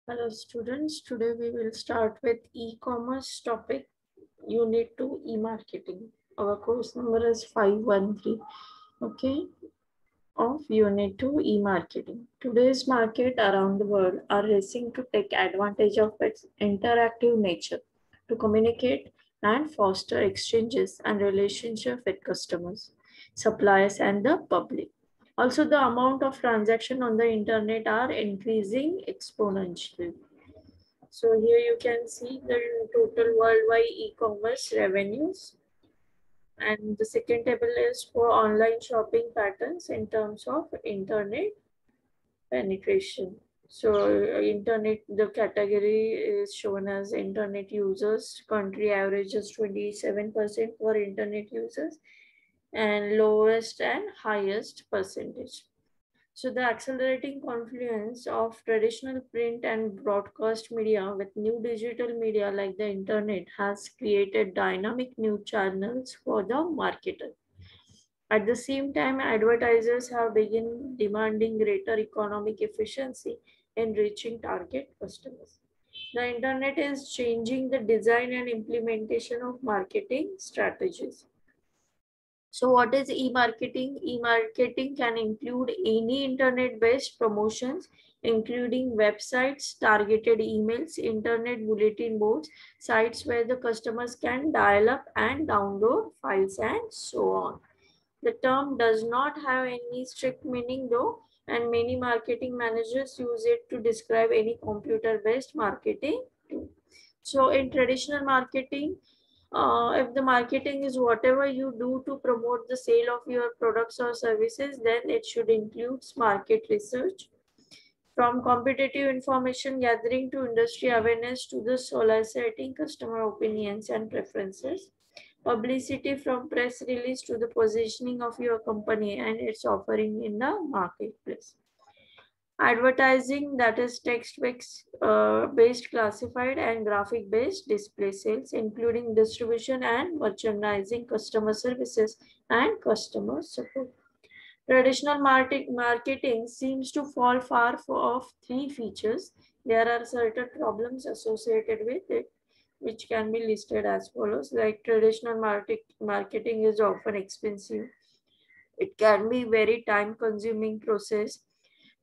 Hello students, today we will start with e-commerce topic, unit 2 e-marketing. Our course number is 513, okay, of unit 2 e-marketing. Today's market around the world are racing to take advantage of its interactive nature to communicate and foster exchanges and relationship with customers, suppliers and the public. Also, the amount of transaction on the internet are increasing exponentially. So here you can see the total worldwide e-commerce revenues. And the second table is for online shopping patterns in terms of internet penetration. So internet, the category is shown as internet users. Country average is 27% for internet users and lowest and highest percentage. So the accelerating confluence of traditional print and broadcast media with new digital media like the internet has created dynamic new channels for the marketer. At the same time, advertisers have begun demanding greater economic efficiency in reaching target customers. The internet is changing the design and implementation of marketing strategies. So what is e-marketing? E-marketing can include any internet-based promotions, including websites, targeted emails, internet bulletin boards, sites where the customers can dial up and download files and so on. The term does not have any strict meaning though, and many marketing managers use it to describe any computer-based marketing tool. So in traditional marketing, if the marketing is whatever you do to promote the sale of your products or services, then it should include market research. From competitive information gathering to industry awareness to the soliciting customer opinions and preferences. Publicity from press release to the positioning of your company and its offering in the marketplace. Advertising, that is text-based based classified and graphic-based display sales, including distribution and merchandising, customer services, and customer support. Traditional marketing seems to fall far of three features. There are certain problems associated with it, which can be listed as follows. Like traditional marketing is often expensive. It can be very time-consuming process.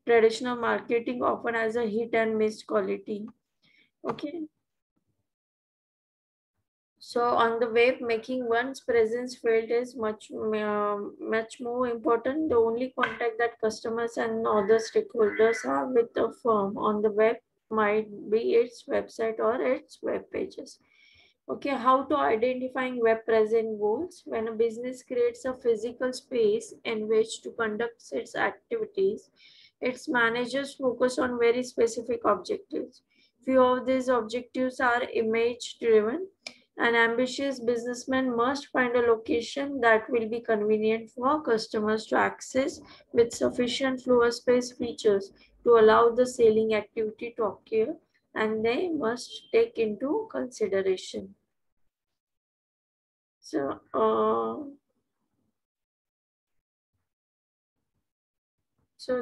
Traditional marketing often has a hit and miss quality. Okay. So on the web, making one's presence felt is much more important. The only contact that customers and other stakeholders have with the firm on the web might be its website or its web pages. Okay, how to identifying web presence goals? When a business creates a physical space in which to conduct its activities, its managers focus on very specific objectives. Few of these objectives are image driven. An ambitious businessman must find a location that will be convenient for customers to access with sufficient floor space features to allow the selling activity to occur, and they must take into consideration. So,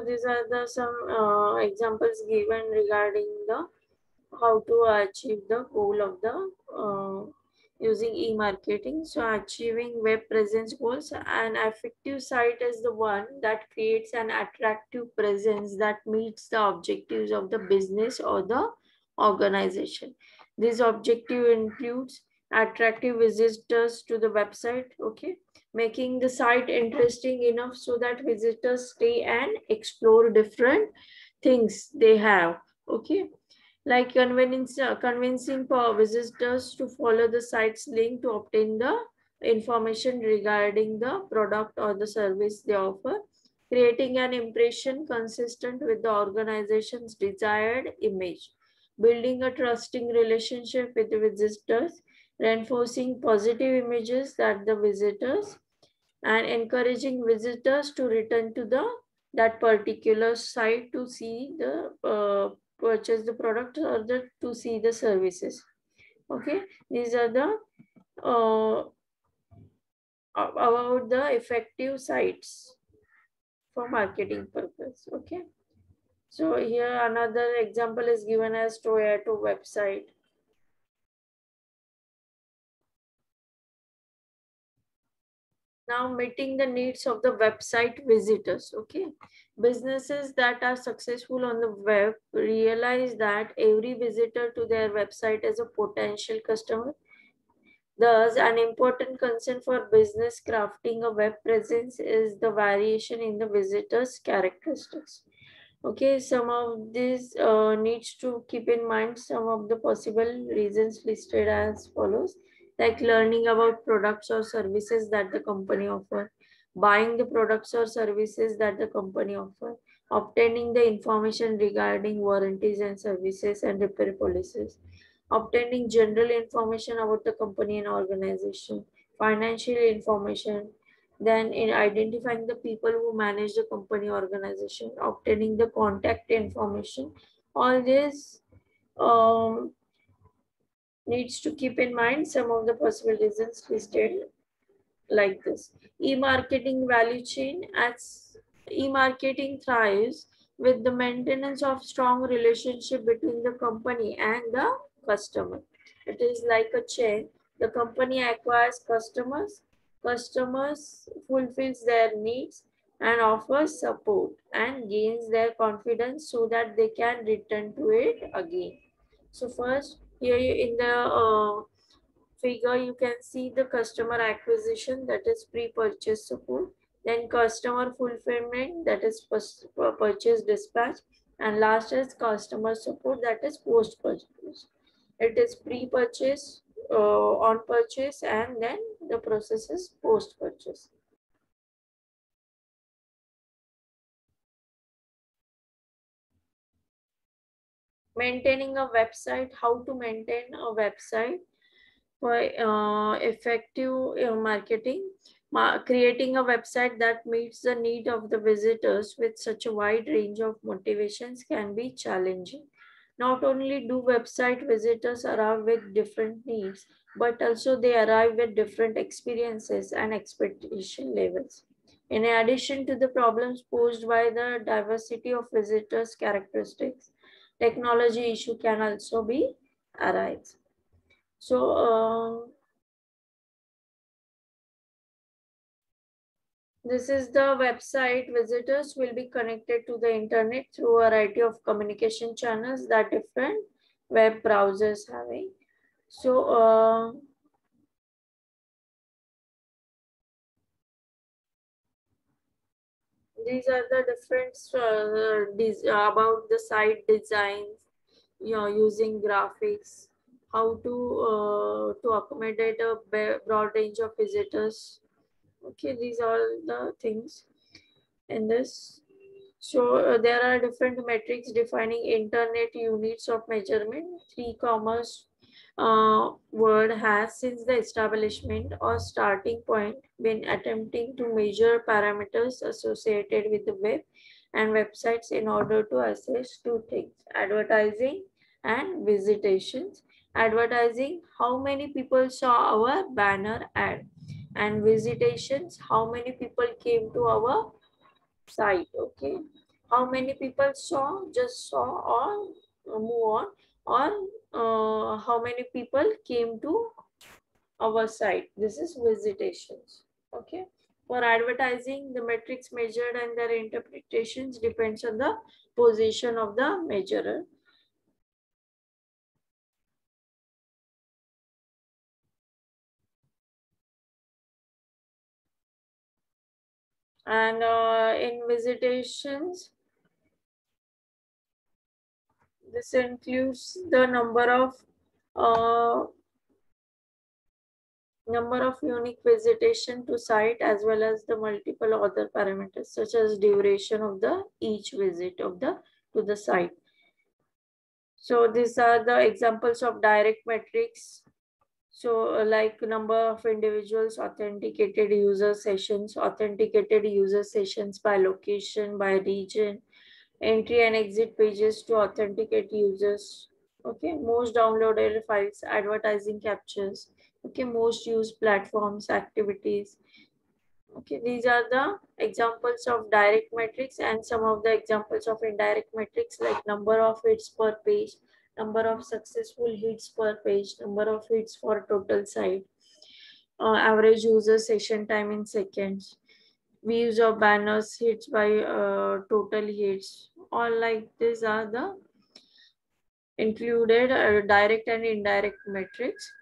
these are the some examples given regarding the how to achieve the goal of the using e-marketing. So achieving web presence goals, an effective site is the one that creates an attractive presence that meets the objectives of the business or the organization. This objective includes attractive visitors to the website, okay, making the site interesting enough so that visitors stay and explore different things they have, okay, like convincing visitors to follow the site's link to obtain the information regarding the product or the service they offer, creating an impression consistent with the organization's desired image, building a trusting relationship with the visitors, reinforcing positive images that the visitors, and encouraging visitors to return to the that particular site to see the purchase the product or to see the services. Okay, these are the uh, about the effective sites for marketing purpose. Okay. So here another example is given as Toyota website. Now meeting the needs of the website visitors. Okay, businesses that are successful on the web realize that every visitor to their website is a potential customer. Thus, an important concern for business crafting a web presence is the variation in the visitor's characteristics. Okay, some of these needs to keep in mind some of the possible reasons listed as follows, like learning about products or services that the company offer, buying the products or services that the company offer, obtaining the information regarding warranties and services and repair policies, obtaining general information about the company and organization, financial information, then in identifying the people who manage the company organization, obtaining the contact information, all this needs to keep in mind some of the possible reasons listed like this. E-marketing value chain. As e-marketing thrives with the maintenance of strong relationship between the company and the customer. It is like a chain. The company acquires customers, customers fulfills their needs and offers support and gains their confidence so that they can return to it again. So first here in the figure you can see the customer acquisition, that is pre-purchase support, then customer fulfillment, that is purchase dispatch, and last is customer support, that is post-purchase. It is pre-purchase, on purchase, and then the process is post-purchase. Maintaining a website, how to maintain a website for effective marketing. Creating a website that meets the need of the visitors with such a wide range of motivations can be challenging. Not only do website visitors arrive with different needs, but also they arrive with different experiences and expectation levels. In addition to the problems posed by the diversity of visitors' characteristics, technology issue can also be arise. So, this is the website. Visitors will be connected to the internet through a variety of communication channels that different web browsers having. So, these are the different about the site designs, using graphics, how to accommodate a broad range of visitors. Okay, these are the things in this. So there are different metrics defining internet units of measurement. E-commerce word has since the establishment or starting point been attempting to measure parameters associated with the web and websites in order to assess two things: advertising and visitations. Advertising, how many people saw our banner ad, and visitations, how many people came to our site. Okay, how many people saw, just saw, or move on, or how many people came to our site. This is visitations. Okay, for advertising, the metrics measured and their interpretations depends on the position of the measurer. And in visitations, this includes the uh, number of unique visitation to site as well as the multiple other parameters such as duration of the each visit of the to the site. So these are the examples of direct metrics. So like number of individuals, authenticated user sessions, authenticated user sessions by location, by region, entry and exit pages to authenticate users. Okay, most downloaded files, advertising captures. Okay, most used platforms, activities. Okay, these are the examples of direct metrics and some of the examples of indirect metrics like number of hits per page, number of successful hits per page, number of hits for total site, average user session time in seconds, views of banners, hits by total hits. All like these are the included direct and indirect metrics.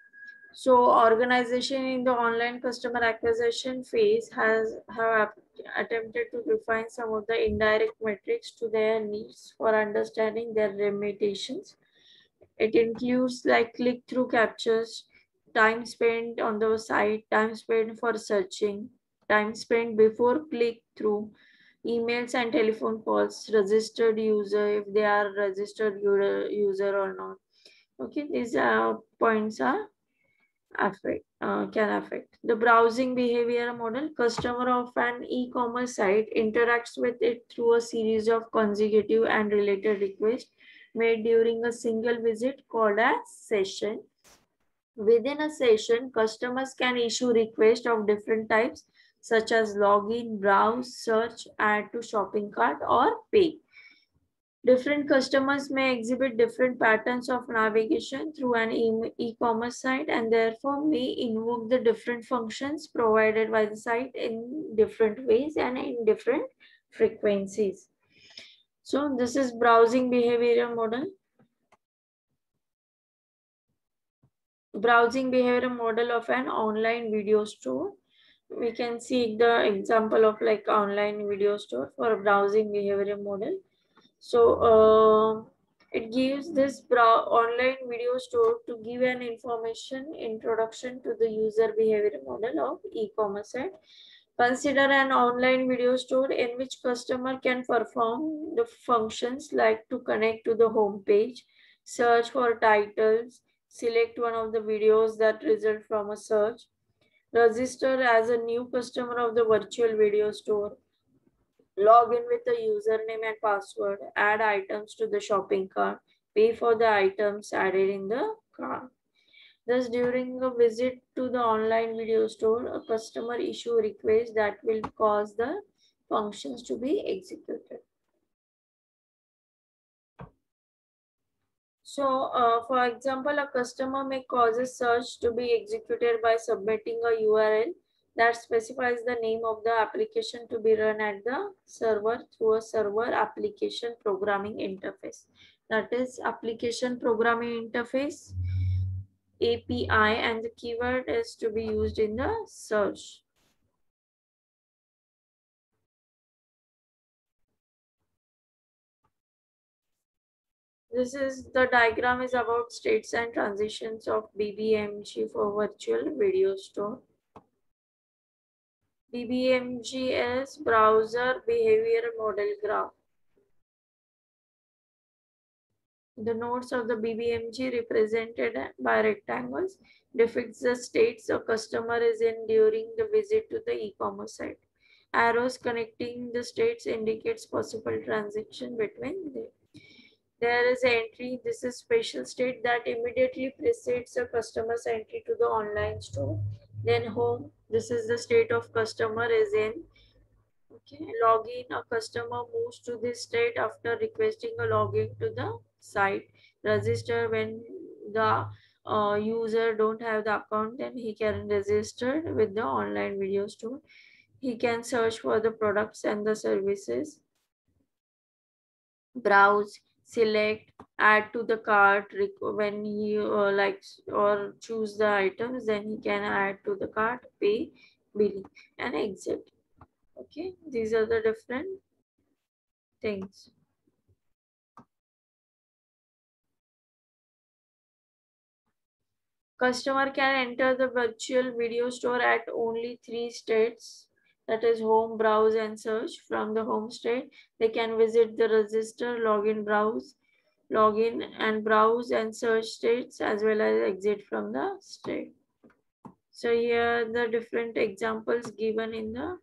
So organization in the online customer acquisition phase have attempted to define some of the indirect metrics to their needs for understanding their limitations. It includes like click-through captures, time spent on the site, time spent for searching, time spent before click-through, emails and telephone calls, registered user, if they are registered user or not. Okay, these points are can affect the browsing behavior model. Customer of an e-commerce site interacts with it through a series of consecutive and related requests made during a single visit called a session. Within a session, customers can issue requests of different types such as login, browse, search, add to shopping cart, or pay. Different customers may exhibit different patterns of navigation through an e-commerce site and therefore may invoke the different functions provided by the site in different ways and in different frequencies. So this is browsing behavior model. Browsing behavior model of an online video store. We can see the example of like online video store for browsing behavior model. So it gives this online video store to give an information introduction to the user behavior model of e-commerce site. Consider an online video store in which customer can perform the functions like to connect to the home page, search for titles, select one of the videos that result from a search, register as a new customer of the virtual video store, log in with the username and password, add items to the shopping cart, pay for the items added in the cart. Thus, during a visit to the online video store, a customer issue request that will cause the functions to be executed. So, for example, a customer may cause a search to be executed by submitting a URL that specifies the name of the application to be run at the server through a server application programming interface. That is application programming interface, API, and the keyword is to be used in the search. This is the diagram is about states and transitions of BBMG for virtual video store. BBMG is browser behavior model graph. The nodes of the BBMG represented by rectangles depicts the states a customer is in during the visit to the e-commerce site. Arrows connecting the states indicates possible transaction between them. There is entry. This is special state that immediately precedes a customer's entry to the online store. Then home. This is the state of customer is in. Okay, login. A customer moves to this state after requesting a login to the site. Register when the user don't have the account, then he can register with the online video store. He can search for the products and the services, browse, select, add to the cart. When he likes or choose the items, then he can add to the cart, pay, bill, and exit. Okay, these are the different things. Customer can enter the virtual video store at only 3 states, that is home, browse, and search. From the home state, they can visit the register, login and browse and search states, as well as exit from the state. So here are the different examples given in the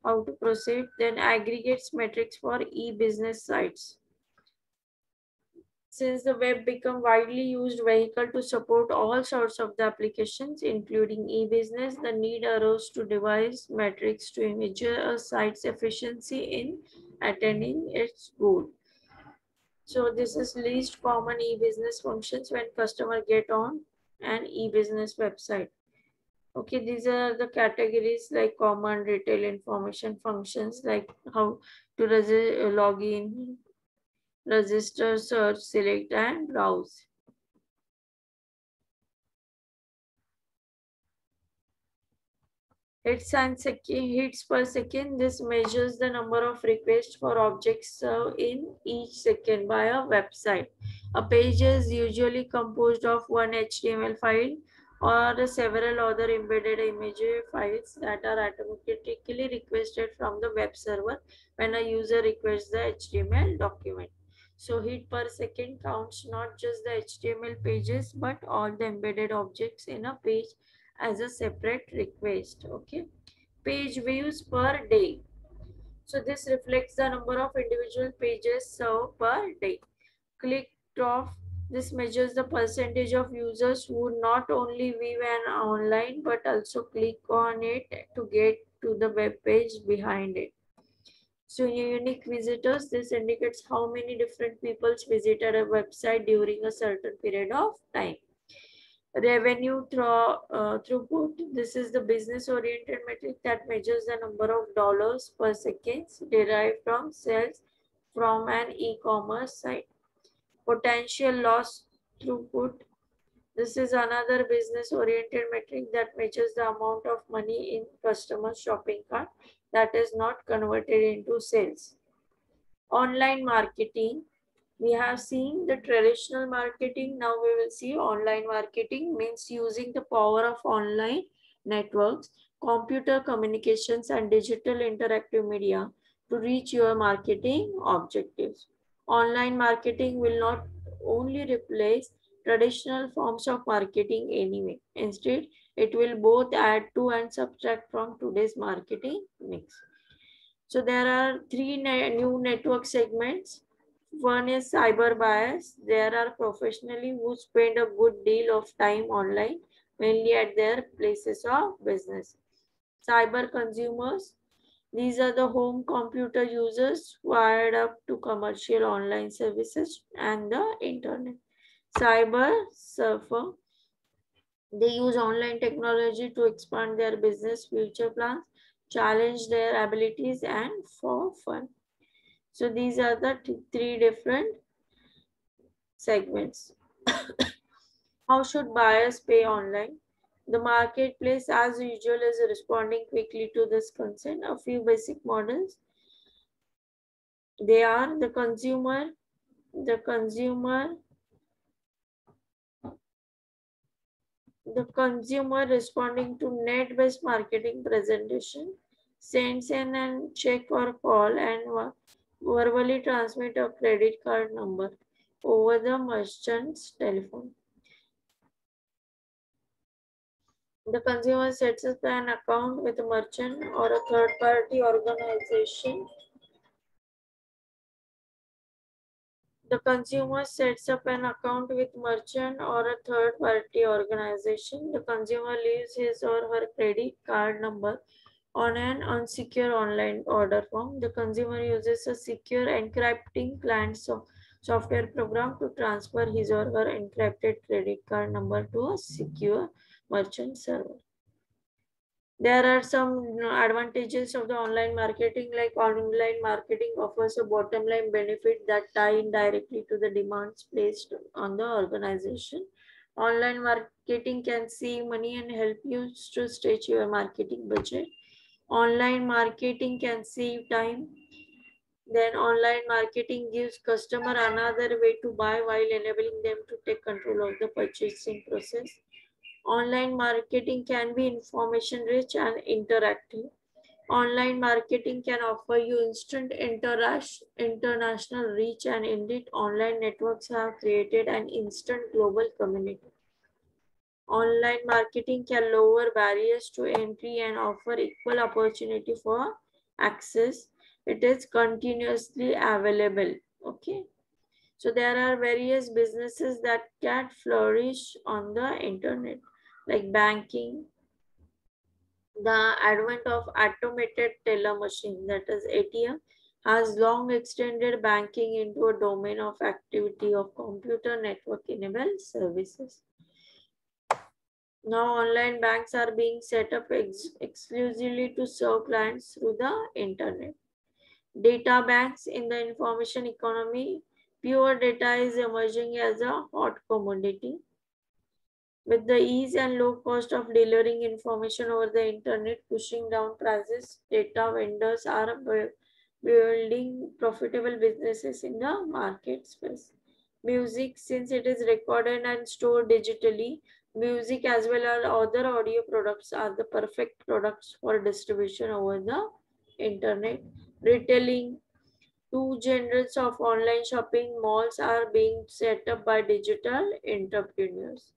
how to proceed. Then aggregates metrics for e-business sites. Since the web become widely used vehicle to support all sorts of the applications, including e-business, the need arose to devise metrics to measure a site's efficiency in attaining its goal. So this is least common e-business functions when customer get on an e-business website. Okay, these are the categories like common retail information functions, like how to log in, register, search, select, and browse. Hits per second. This measures the number of requests for objects served in each second by a website. A page is usually composed of one HTML file or several other embedded image files that are automatically requested from the web server when a user requests the HTML document. So hit per second counts not just the HTML pages but all the embedded objects in a page as a separate request. Okay, page views per day. So this reflects the number of individual pages served per day. Clicked off. This measures the percentage of users who not only view an online but also click on it to get to the web page behind it. So unique visitors, this indicates how many different people visited a website during a certain period of time. Revenue throughput. This is the business oriented metric that measures the number of dollars per second derived from sales from an e-commerce site. Potential loss throughput. This is another business oriented metric that measures the amount of money in customer shopping cart that is not converted into sales. Online marketing. We have seen the traditional marketing. Now we will see online marketing, means using the power of online networks, computer communications, and digital interactive media to reach your marketing objectives. Online marketing will not only replace traditional forms of marketing anyway. Instead, it will both add to and subtract from today's marketing mix. So there are three new network segments. One is cyber buyers. There are professionally who spend a good deal of time online, mainly at their places of business. Cyber consumers. These are the home computer users wired up to commercial online services and the internet. Cyber surfer. They use online technology to expand their business future plans, challenge their abilities, and for fun. So these are the three different segments. How should buyers pay online? The marketplace, as usual, is responding quickly to this concern. A few basic models. They are the consumer responding to net-based marketing presentation, sends in and check or call and verbally transmit a credit card number over the merchant's telephone. The consumer sets up an account with a merchant or a third-party organization. The consumer sets up an account with merchant or a third-party organization. The consumer leaves his or her credit card number on an unsecure online order form. The consumer uses a secure encrypting client software program to transfer his or her encrypted credit card number to a secure merchant server. There are some advantages of the online marketing, like online marketing offers a bottom line benefit that tie in directly to the demands placed on the organization. Online marketing can save money and help you to stretch your marketing budget. Online marketing can save time. Then online marketing gives customer another way to buy while enabling them to take control of the purchasing process. Online marketing can be information rich and interactive. Online marketing can offer you instant international reach, and indeed online networks have created an instant global community. Online marketing can lower barriers to entry and offer equal opportunity for access. It is continuously available. Okay. So there are various businesses that can flourish on the internet, like banking. The advent of automated teller machine, that is ATM, has long extended banking into a domain of activity of computer network enabled services. Now online banks are being set up exclusively to serve clients through the internet. Data banks in the information economy, pure data is emerging as a hot commodity. With the ease and low cost of delivering information over the internet pushing down prices, data vendors are building profitable businesses in the market space. Music, since it is recorded and stored digitally, music as well as other audio products are the perfect products for distribution over the internet. Retailing, two genres of online shopping malls are being set up by digital entrepreneurs.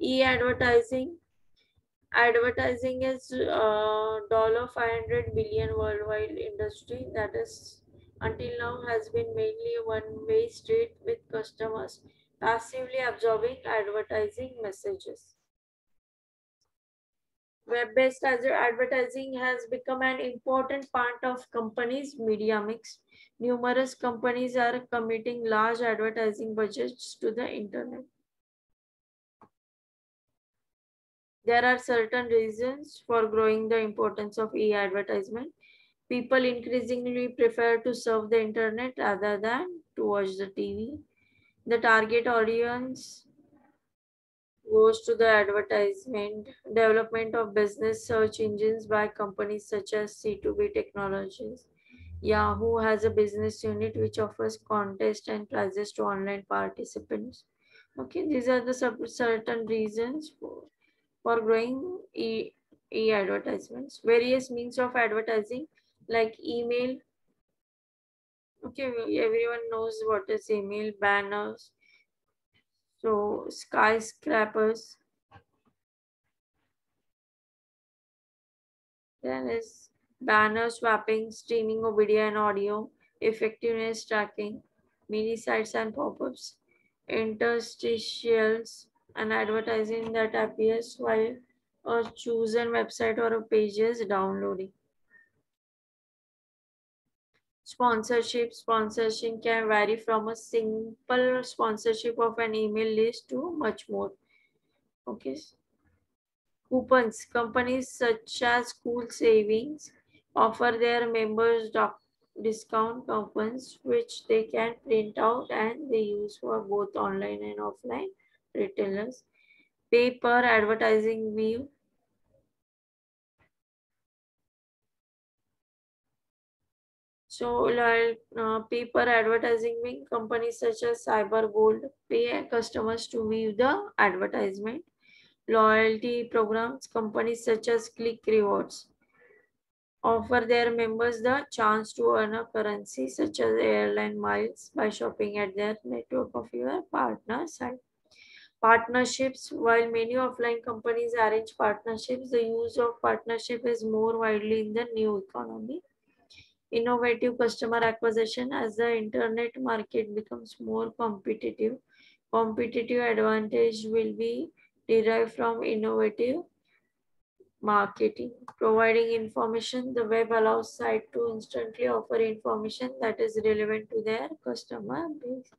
E-advertising. Advertising is $500 billion worldwide industry that is until now has been mainly a one-way street with customers passively absorbing advertising messages. Web-based advertising has become an important part of companies' media mix. Numerous companies are committing large advertising budgets to the internet. There are certain reasons for growing the importance of e-advertisement. People increasingly prefer to surf the internet rather than to watch the TV. The target audience goes to the advertisement. Development of business search engines by companies such as C2B Technologies. Yahoo has a business unit which offers contests and prizes to online participants. Okay, these are the certain reasons for growing e-advertisements. Various means of advertising like email. Okay, everyone knows what is email, banners. So skyscrapers. Then is banner swapping, streaming of video and audio, effectiveness tracking, mini sites and pop-ups, interstitials, and advertising that appears while a chosen website or a page is downloading. Sponsorship can vary from a simple sponsorship of an email list to much more. Okay. Coupons. Companies such as School Savings offer their members discount coupons which they can print out and they use for both online and offline retailers. Pay per advertising view. So, pay per advertising wing, companies such as Cyber Gold pay customers to view the advertisement. Loyalty programs, companies such as Click Rewards offer their members the chance to earn a currency such as airline miles by shopping at their network of your partner site. Partnerships, while many offline companies arrange partnerships, the use of partnership is more widely in the new economy. Innovative customer acquisition, as the internet market becomes more competitive advantage will be derived from innovative marketing. Providing information, the web allows site to instantly offer information that is relevant to their customer base.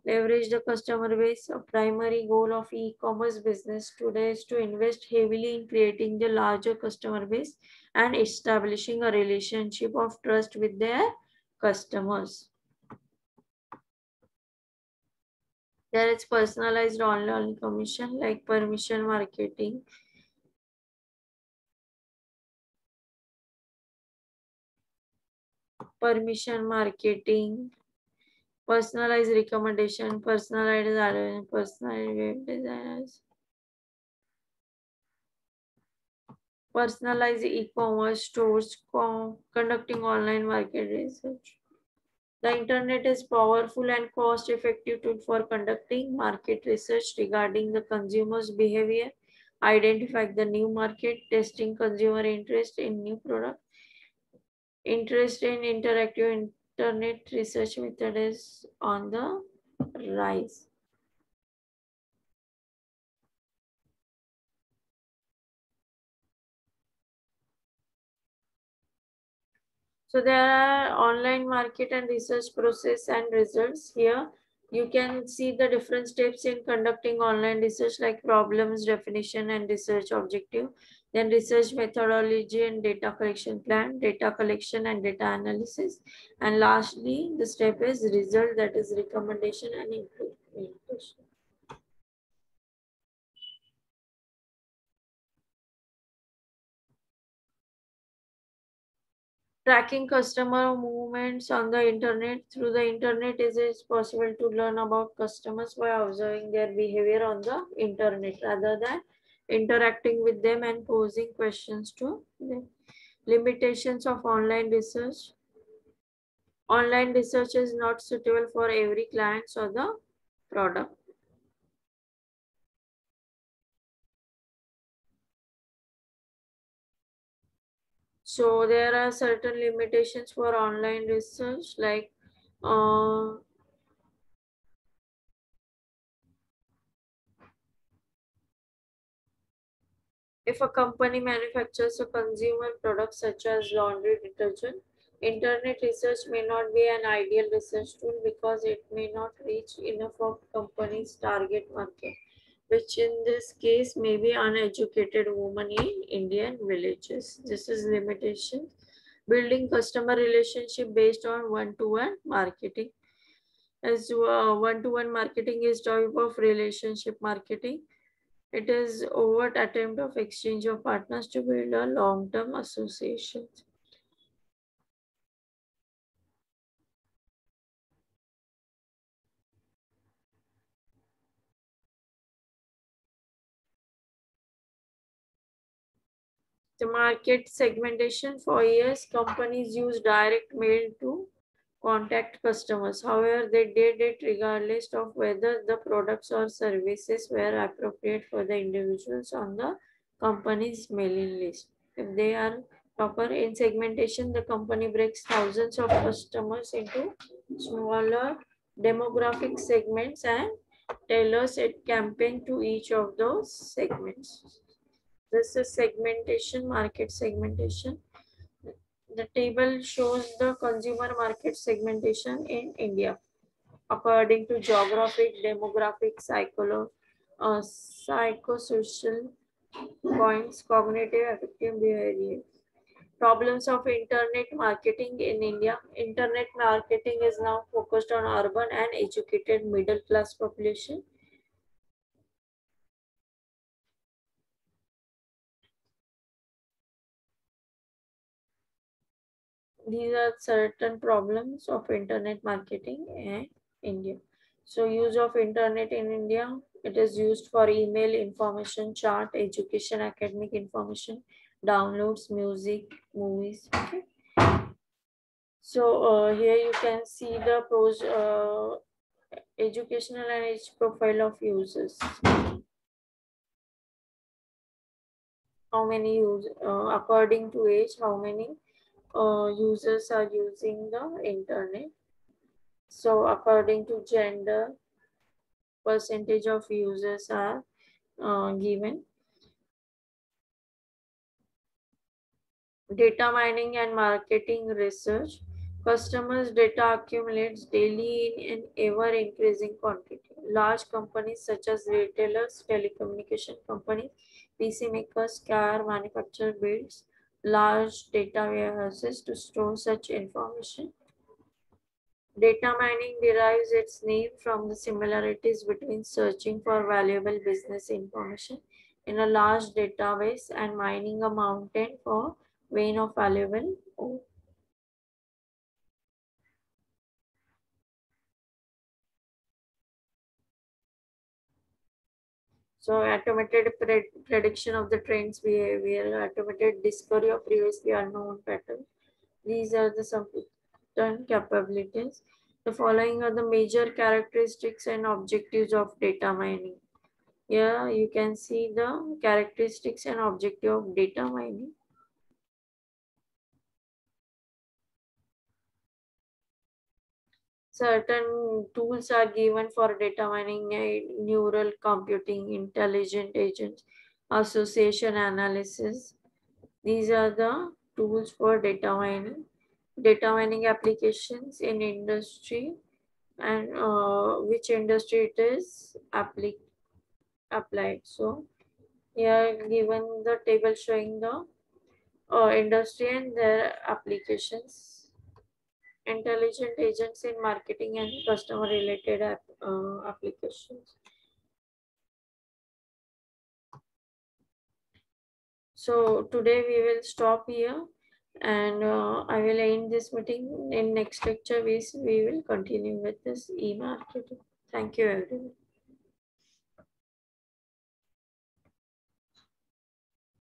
Leverage the customer base. A primary goal of e-commerce business today is to invest heavily in creating the larger customer base and establishing a relationship of trust with their customers. There is personalized online commission like permission marketing. Personalized recommendation, personalized web designers, personalized e-commerce stores, conducting online market research. The internet is powerful and cost-effective tool for conducting market research regarding the consumer's behavior, identifying the new market, testing consumer interest in new product. Interest in interactive internet research method is on the rise. So there are online market and research process and results. Here you can see the different steps in conducting online research, like problems, definition and research objective, then research methodology and data collection plan, data collection and data analysis, and lastly the step is result, that is recommendation and implementation. Tracking customer movements on the internet. Through the internet, it is possible to learn about customers by observing their behavior on the internet rather than interacting with them and posing questions to them. Limitations of online research. Online research is not suitable for every client or the product. So there are certain limitations for online research, like uh, if a company manufactures a consumer product such as laundry detergent, internet research may not be an ideal research tool because it may not reach enough of company's target market, which in this case may be uneducated women in Indian villages. This is limitation. Building customer relationship based on one-to-one marketing. As one-to-one marketing is type of relationship marketing. It is overt attempt of exchange of partners to build a long-term association. The market segmentation. For years, companies use direct mail to contact customers. However, they did it regardless of whether the products or services were appropriate for the individuals on the company's mailing list. If they are proper in segmentation, the company breaks thousands of customers into smaller demographic segments and tailors a campaign to each of those segments. This is segmentation, market segmentation. The table shows the consumer market segmentation in India according to geographic, demographic, psychosocial points, cognitive, affective behavior. Problems of internet marketing in India. Internet marketing is now focused on urban and educated middle class population. These are certain problems of internet marketing in India. So use of internet in India, it is used for email, information, chat, education, academic information, downloads, music, movies. Okay. So here you can see the educational and age profile of users. How many use according to age, how many users are using the internet. So according to gender, percentage of users are given. Data mining and marketing research. Customers' data accumulates daily in an ever increasing quantity. Large companies such as retailers, telecommunication companies, PC makers, car manufacturer builds large data warehouses to store such information. Data mining derives its name from the similarities between searching for valuable business information in a large database and mining a mountain for vein of valuable ore. So automated prediction of the trends behavior, automated discovery of previously unknown patterns. These are the some capabilities. The following are the major characteristics and objectives of data mining. Here you can see the characteristics and objective of data mining. Certain tools are given for data mining, neural computing, intelligent agents, association analysis. These are the tools for data mining. Data mining applications in industry, and which industry it is applied. So here given the table showing the industry and their applications. Intelligent agents in marketing and customer related applications. So today we will stop here, and I will end this meeting. In next lecture we will continue with this e-marketing. Thank you everyone.